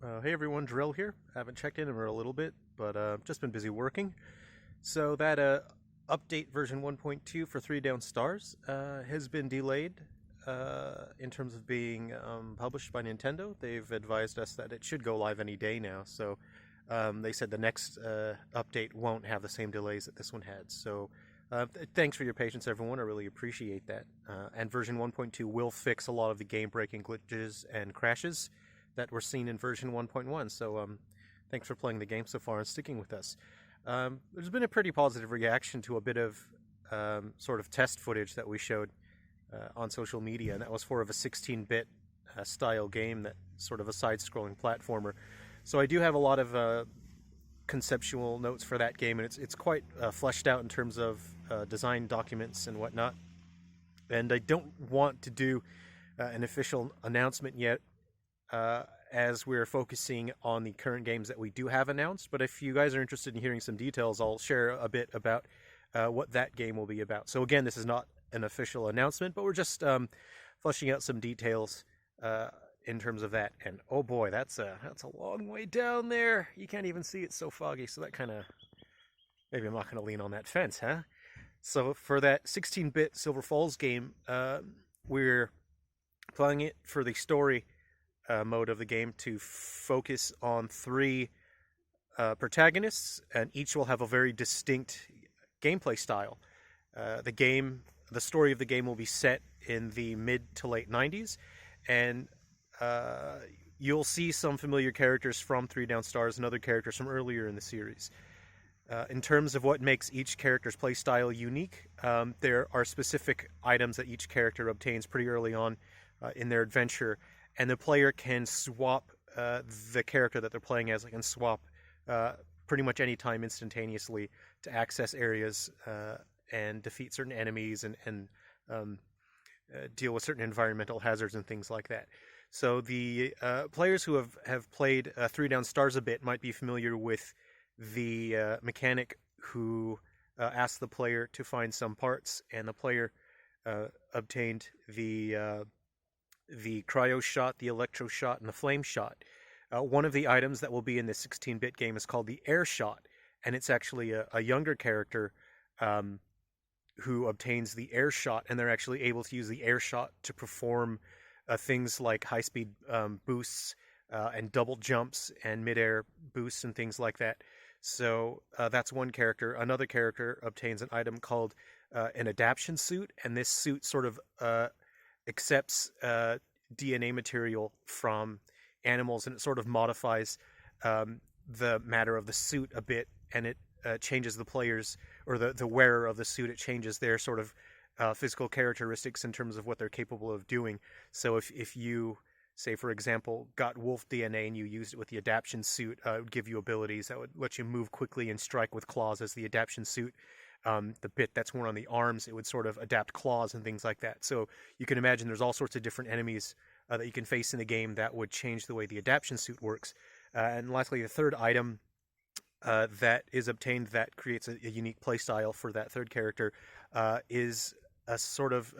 Hey everyone, Drill here. Haven't checked in a little bit, but just been busy working. So that update version 1.2 for Three Down Stars has been delayed in terms of being published by Nintendo. They've advised us that it should go live any day now. So they said the next update won't have the same delays that this one had. So thanks for your patience, everyone. I really appreciate that. And version 1.2 will fix a lot of the game-breaking glitches and crashes that were seen in version 1.1. So thanks for playing the game so far and sticking with us. There's been a pretty positive reaction to a bit of sort of test footage that we showed on social media, and that was for a 16-bit style game, that sort of a side-scrolling platformer. So I do have a lot of conceptual notes for that game, and it's quite fleshed out in terms of design documents and whatnot. And I don't want to do an official announcement yet, as we're focusing on the current games that we do have announced. But if you guys are interested in hearing some details, I'll share a bit about what that game will be about. So again, this is not an official announcement, but we're just fleshing out some details in terms of that. And oh boy, that's a long way down there. You can't even see it, so foggy. So that kind of, maybe I'm not going to lean on that fence, huh? So for that 16-bit Silver Falls game, we're playing it for the story mode of the game to focus on three protagonists, and each will have a very distinct gameplay style. The story of the game will be set in the mid to late 90s, and you'll see some familiar characters from Three Down Stars and other characters from earlier in the series. In terms of what makes each character's playstyle unique, there are specific items that each character obtains pretty early on in their adventure, and the player can swap the character that they're playing as. They can swap pretty much any time instantaneously to access areas and defeat certain enemies and deal with certain environmental hazards and things like that. So the players who have played Three Down Stars a bit might be familiar with the mechanic who asked the player to find some parts, and the player obtained the cryo shot, the electro shot, and the flame shot. One of the items that will be in the 16-bit game is called the air shot, and it's actually a younger character who obtains the air shot, and they're actually able to use the air shot to perform things like high-speed boosts and double jumps and mid-air boosts and things like that. So that's one character. Another character obtains an item called an adaptation suit, and this suit sort of accepts DNA material from animals, and it sort of modifies the matter of the suit a bit, and it changes the players, or the wearer of the suit. It changes their sort of physical characteristics in terms of what they're capable of doing. So if you, say for example, got wolf DNA and you used it with the adaptation suit, it would give you abilities that would let you move quickly and strike with claws as the adaptation suit. The bit that's worn on the arms, it would sort of adapt claws and things like that. So you can imagine there's all sorts of different enemies that you can face in the game that would change the way the adaptation suit works. And lastly, the third item that is obtained that creates a unique playstyle for that third character is a sort of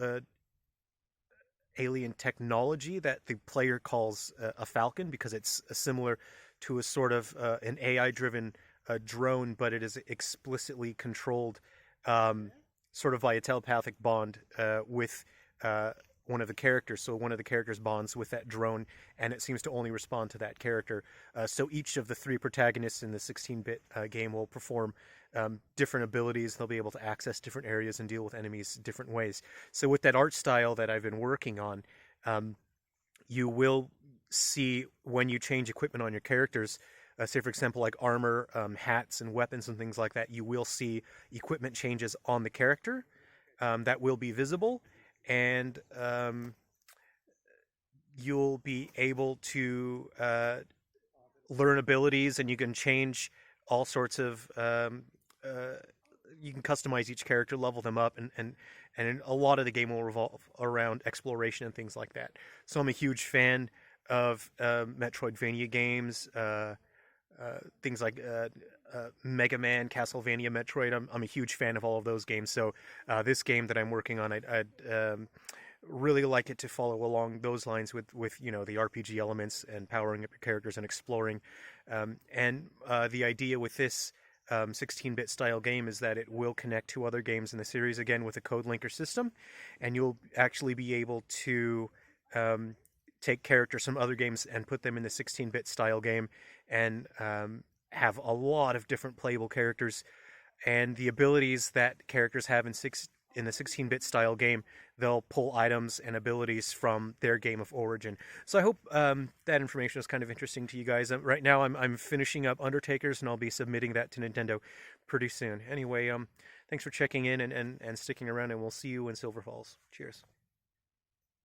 alien technology that the player calls a falcon, because it's similar to a sort of an AI-driven drone, but it is explicitly controlled sort of via telepathic bond with one of the characters. So one of the characters bonds with that drone, and it seems to only respond to that character. So each of the three protagonists in the 16-bit game will perform different abilities. They'll be able to access different areas and deal with enemies different ways. So with that art style that I've been working on, you will see when you change equipment on your characters, say for example like armor, hats and weapons and things like that, you will see equipment changes on the character that will be visible, and you'll be able to learn abilities, and you can change all sorts of you can customize each character, level them up, and a lot of the game will revolve around exploration and things like that. So I'm a huge fan of Metroidvania games, things like Mega Man, Castlevania, Metroid. I'm a huge fan of all of those games. So this game that I'm working on, I'd really like it to follow along those lines with the RPG elements and powering up your characters and exploring. The idea with this 16-bit style game is that it will connect to other games in the series again with a code linker system, and you'll actually be able to take characters from other games and put them in the 16-bit style game, and have a lot of different playable characters and the abilities that characters have in the 16-bit style game. They'll pull items and abilities from their game of origin. So I hope that information is kind of interesting to you guys. Right now, I'm finishing up Undertakers, and I'll be submitting that to Nintendo pretty soon. Anyway, thanks for checking in and sticking around, and we'll see you in Silver Falls. Cheers.